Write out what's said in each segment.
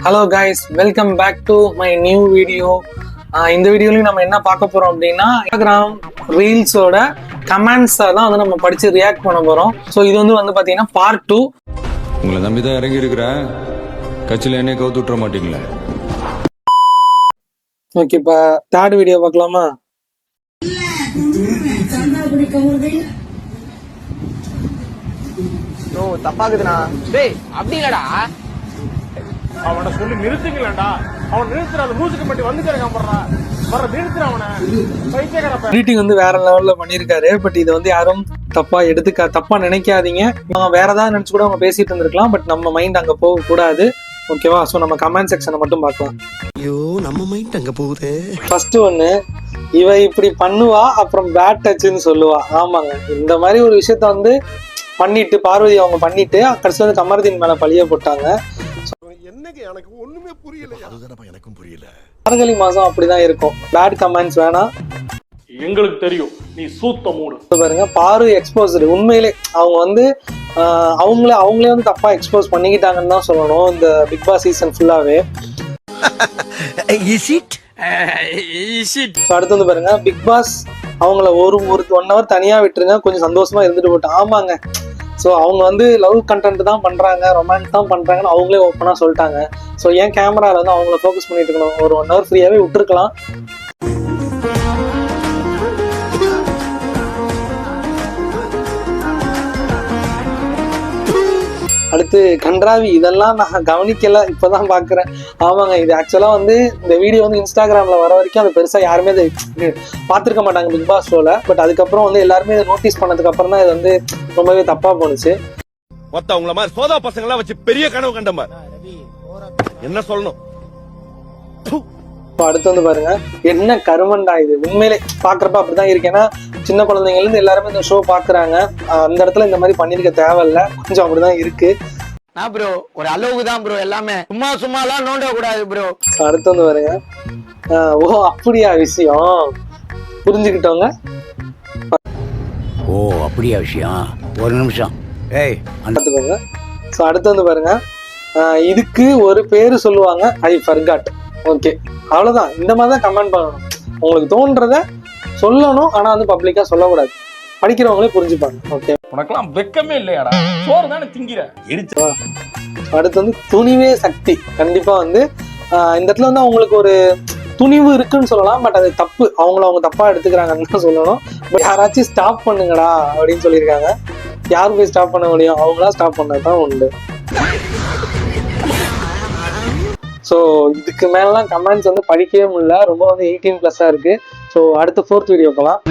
Hello guys, welcome back to my new video. இந்த வீடியோலையும் நம்ம என்ன பார்க்க போறோம் அப்படின்னா, இன்ஸ்டாகிராம் ரீல்ஸோட கமெண்ட்ஸை தான் வந்து நம்ம படிச்சு ரியாக்ட் பண்ண போறோம். ஸோ இது வந்து பார்த்தீங்கன்னா பார்ட் 2. உங்களை நம்பி தான் இறங்கி இருக்கிறேன், கட்சியில் என்னைய கவுத்து விட்டுற மாட்டீங்களா? ஓகே, இப்போ தேர்ட் வீடியோ பார்க்கலாமா? தப்பாக்குதுண்ணா. டேய் அப்படி இல்லடா, அவனை சொல்லி நிறுத்துங்களா? அவன் நிறுத்துற அந்த மூச்சுக்கு மட்டும் வந்து நிறுத்துற அவனை பைத்தியக்கார எடிட்டிங் வந்து வேற லெவல்ல பண்ணியிருக்காரு. பட் இதை வந்து யாரும் தப்பா நினைக்காதீங்க. வேற ஏதாவது நினைச்சு கூட அவங்க பேசிட்டு இருந்திருக்கலாம். பட் நம்ம மைண்ட் அங்க போக கூடாது, ஓகேவா? ஸோ நம்ம கமெண்ட் செக்ஷனை மட்டும் பார்க்கலாம். ஐயோ, நம்ம மைண்ட் அங்க போகுது. ஃபர்ஸ்ட் ஒன்னு, இவ இப்படி பண்ணுவா, அப்புறம் பேட் டச்னு சொல்லுவா. ஆமாங்க, இந்த மாதிரி ஒரு விஷயத்த வந்து பண்ணிட்டு பார்வதி அவங்க பண்ணிட்டு கடைசியில் வந்து கமருதீன் மேல பழிய போட்டாங்க. என்னங்க எனக்கு ஒண்ணுமே புரியல. அதுதான் எனக்கும் புரியல. மார்கழி மாசம் அப்படிதான் இருக்கும். பேட் கமெண்ட்ஸ் வேணாம், எங்களுக்கு தெரியும். நீ சூத்த மூடு பாருங்க. பாரு எக்ஸ்போஸ்டு. உண்மையிலே அவங்க வந்து அவங்களே வந்து தப்பா எக்ஸ்போஸ் பண்ணிக்கிட்டாங்கன்னு தான் சொல்லணும். இந்த பிக் பாஸ் சீசன் ஃபுல்லாவே. அடுத்து வந்து பாருங்க, பிக் பாஸ் அவங்கள ஒரு 1 hour தனியா விட்டுருங்க, கொஞ்சம் சந்தோஷமா இருந்துட்டு போட்டோம். ஆமாங்க, ஸோ அவங்க வந்து லவ் கண்டென்ட் தான் பண்றாங்க, ரொமான்ஸ் தான் பண்றாங்கன்னு அவங்களே ஓப்பனா சொல்லிட்டாங்க. ஸோ ஏன் கேமரால வந்து அவங்கள ஃபோக்கஸ் பண்ணிட்டு இருக்கணும்? ஒரு 1 hour ஃப்ரீயாவே விட்டுருக்கலாம். அடுத்து கன்றாவி. இதெல்லாம் நான் கவனிக்கல, இப்பதான் பாக்குறேன். ஆமாங்க, இது ஆக்சுவலா வந்து இந்த வீடியோ வந்து இன்ஸ்டாகிராம்ல வர வரைக்கும் அது பெருசா யாருமே இதை பார்த்துருக்க மாட்டாங்க பிக் பாஸ் ஷோல. பட் அதுக்கப்புறம் வந்து எல்லாருமே இதை நோட்டீஸ் பண்ணதுக்கு அப்புறம் தான் இது வந்து ரொம்பவே தப்பா போனுச்சு. மொத்தவங்கள மாதிரி சோதா பசங்க எல்லாம் வச்சு பெரிய கனவு கண்டமா என்ன சொல்லணும். அடுத்து வந்து பாருங்க, என்ன கருமண்டா இது. உண்மையிலே பாக்குறப்ப அப்படிதான் இருக்கு. ஏன்னா சின்ன குழந்தைங்கள்ல இருந்து எல்லாருமே இந்த ஷோ பாக்குறாங்க. அந்த இடத்துல இந்த மாதிரி பண்ணிருக்க தேவையில்ல, கொஞ்சம் அப்படிதான் இருக்கு. நான் ப்ரோ ஒரு அளவுக்கு தான் ப்ரோ, எல்லாமே சும்மா எல்லாம் நோண்ட கூடாது ப்ரோ. அடுத்து வந்து பாருங்க, ஓ அப்படியா விஷயம், புரிஞ்சுக்கிட்டோங்க. ஓ அப்படியா விஷயம், ஒரு நிமிஷம். பார்த்துக்கோங்க. ஸோ அடுத்து வந்து பாருங்க, இதுக்கு ஒரு பேரு சொல்லுவாங்க, ஐ ஃபர்காட். ஓகே, அவ்வளவுதான். இந்த மாதிரி தான் கமெண்ட் பண்ணணும். உங்களுக்கு தோன்றத சொல்லணும், ஆனா வந்து பப்ளிக்கா சொல்லக்கூடாது. படிக்கிறவங்களே புரிஞ்சுப்பாங்க. ஓகே, உனக்கெல்லாம் வெக்கமே இல்லையாடா? சோறு தானே திங்கிற. அடுத்து வந்து துணிவே சக்தி. கண்டிப்பா வந்து இந்த இடத்துல வந்து அவங்களுக்கு ஒரு துணிவு இருக்குன்னு சொல்லலாம். பட் அது தப்பு, அவங்க தப்பா எடுத்துக்கிறாங்கன்னு தான் சொல்லணும். பட் யாராச்சும் ஸ்டாப் பண்ணுங்கடா அப்படின்னு சொல்லியிருக்காங்க. யாரு போய் ஸ்டாப் பண்ண முடியும்? அவங்களா ஸ்டாப் பண்ணதான் உண்டு. ஸோ இதுக்கு மேலாம் கமெண்ட்ஸ் வந்து படிக்கவே முடியல. ரொம்ப வந்து 18+ இருக்கு. ஸோ அடுத்த 4th வீடியோ போகலாம்.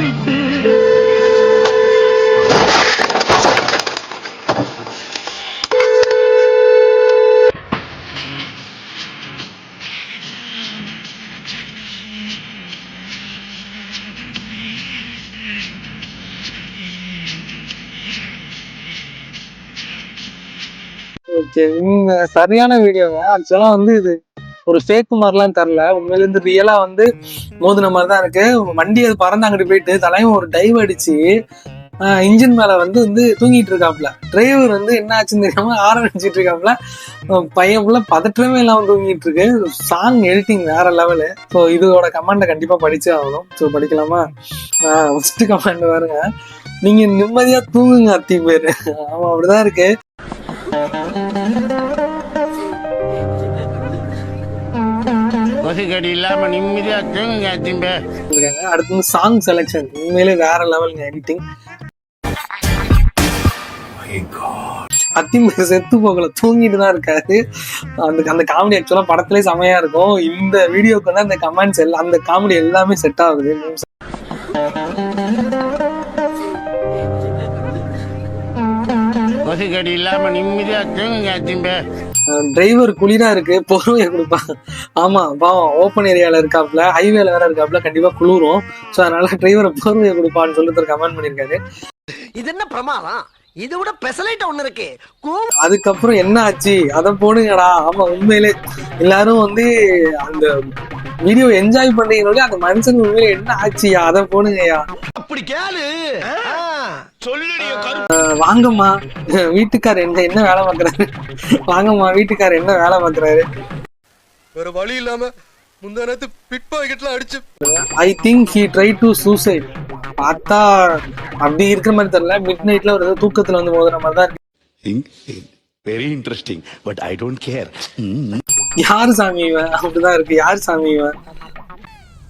ஓகே, சரியான வீடியோங்க. ஆக்சுவலா வந்து இது ஒரு ஃபேக் மாதிரிலாம் தரல, உண்மையில இருந்து ரியலா வந்து மோதின மாதிரி தான் இருக்கு. வண்டி அது பறந்து அங்கிட்டு போயிட்டு தலைவன் ஒரு டைவ் அடிச்சு இன்ஜின் மேல வந்து தூங்கிட்டு இருக்காப்ல. டிரைவர் வந்து என்ன ஆச்சுன்னு தெரியாம ஆரம்பிச்சிட்டு இருக்காப்ல. பையன் ஃபுல்லா பதற்றமே இல்லாம தூங்கிட்டு இருக்கு. சாங் எடிட்டிங் வேற லெவலு. ஸோ இதோட கமெண்ட்டை கண்டிப்பா படிச்சே ஆகணும். ஸோ படிக்கலாமா? ஃபர்ஸ்ட் கமெண்ட் பாருங்க, நீங்க நிம்மதியா தூங்குங்க அத்தி பேரு. ஆமா, அப்படிதான் இருக்கு. இல்லாம நிம்மதியா தூங்குங்க அத்திம்பே. அடுத்து சாங் செலக்ஷன் உண்மையிலே வேற லெவலுங்க எடிட்டிங். அத்திம்பேர் செத்து போகல, தூங்கிட்டு தான் இருக்காரு. அந்த காமெடி ஆக்சுவலா படத்திலே செமையா இருக்கும். இந்த வீடியோக்கு வந்து அந்த கமெண்ட்ஸ் எல்லாம், அந்த காமெடி எல்லாமே செட் ஆகுது. இல்லாம நிம்மதியா தூங்குங்க அத்திம்பே. டிரைவர் குளிரா இருக்கு, பொறுமையை கொடுப்பாங்க. ஆமா, பாவம் ஓப்பன் ஏரியால இருக்காப்ல, ஹைவேல வேற இருக்காப்ல, கண்டிப்பா குளிரும். ஸோ அதனால டிரைவரை பொறுமையை கொடுப்பான்னு சொல்லிட்டு கமெண்ட் பண்ணிருக்காரு. இது என்ன பிரமாதம்? இது விட பெசலைட் ஒண்ணு இருக்கு. அதுக்கப்புறம் என்ன ஆச்சு அதை போடுங்கடா. ஆமா, உண்மையிலே எல்லாரும் வந்து அந்த வீடியோ என்ஜாய் பண்றீங்களோ அந்த மனுஷன் உண்மையில என்ன ஆச்சுயா அதை போடுங்கய்யா. அப்படி கேளு சொல்லு. வாங்கம்மா வீட்டுக்கார் என்ன வேலை பாக்குறாரு, வாங்கம்மா வீட்டுக்கார் என்ன வேலை பாக்குறாரு. வேற வழி இல்லாம முந்தா நேரத்து பிட் பாக்கெட்லாம் அடிச்சு I think he try to suicide. பார்த்தா அப்படி இருக்கிற மாதிரி தெரியல, மிட் நைட்ல ஒரு தூக்கத்துல வந்து மோதுற மாதிரி தான் இருக்கு. Very interesting but I don't care. யாரு சாமி இவன் அப்படிதான் இருக்கு. யார் சாமி இவன்?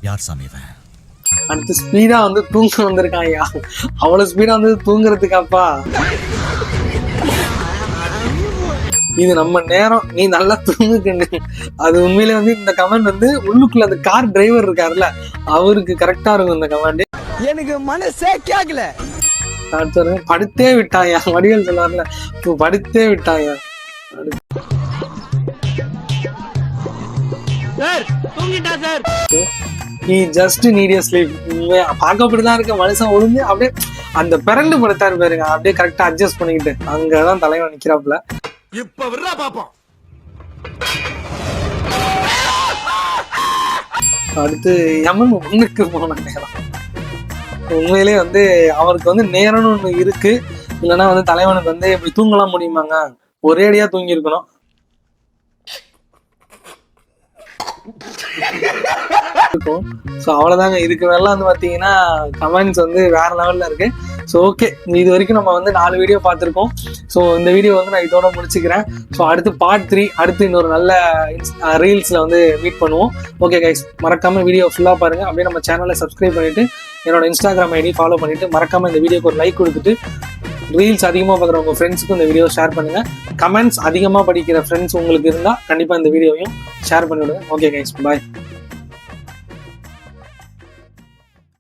யார் சாமி இவன்? அடுத்து ஸ்பீடா வந்து தூங்க வந்திருக்கான். ஐயா அவ்வளவு ஸ்பீடா வந்து தூங்குறதுக்காப்பா? இது நம்ம நேரம், நீ நல்லா தூங்குக்கண்டு. அது உண்மையிலே வந்து இந்த கமெண்ட் வந்து உள்ளுக்குள்ள அந்த கார் டிரைவர் இருக்காருல்ல அவருக்கு கரெக்டா இருக்கும் இந்த கமெண்ட். எனக்கு மனசே கேக்கல. படுத்தே விட்டாயா வடிவேல் சொல்லார்ல, படுத்தே விட்டாயா. He just need a sleep. பார்க்க அப்படிதான் இருக்க மனுஷன் ஒழுங்கு அப்படியே அந்த பிறண்டு படுத்தாரு பாருங்க, அப்படியே கரெக்டா அட்ஜஸ்ட் பண்ணிக்கிட்டு அங்கதான் தலைவன் நிக்கிறாப்புல. இப்ப விடுறா பாப்போம். அடுத்து யமன் முன்னுக்கு போன நேரம். உண்மையிலே வந்து அவருக்கு வந்து நேரம்னு ஒண்ணு இருக்கு. இல்லைன்னா வந்து தலைவனுக்கு வந்து இப்படி தூங்கலாம் முடியுமாங்க? ஒரே அடியா தூங்கி இருக்கணும். ஸோ அவ்வளோதாங்க. இதுக்கு மேல வந்து பார்த்தீங்கன்னா கமெண்ட்ஸ் வந்து வேற லெவலில் இருக்கு. ஸோ ஓகே, இது வரைக்கும் நம்ம வந்து 4 வீடியோ பார்த்துருக்கோம். ஸோ இந்த வீடியோ வந்து நான் இதோட முடிச்சுக்கிறேன். ஸோ அடுத்து பார்ட் 3 அடுத்து இன்னொரு நல்ல ரீல்ஸில் வந்து மீட் பண்ணுவோம். ஓகே கைஸ், மறக்காம வீடியோ ஃபுல்லாக பாருங்க. அப்படியே நம்ம சேனலை சப்ஸ்கிரைப் பண்ணிட்டு என்னோட இன்ஸ்டாகிராம் ஐடி ஃபாலோ பண்ணிட்டு மறக்காம இந்த வீடியோக்கு ஒரு லைக் கொடுத்துட்டு ரீல்ஸ் அதிகமாக பார்க்குற உங்கள் ஃப்ரெண்ட்ஸுக்கும் இந்த வீடியோ ஷேர் பண்ணுங்க. கமெண்ட்ஸ் அதிகமாக படிக்கிற ஃப்ரெண்ட்ஸ் உங்களுக்கு இருந்தால் கண்டிப்பாக இந்த வீடியோவையும் ஷேர் பண்ணிவிடுங்க. ஓகே கைஸ், பாய்.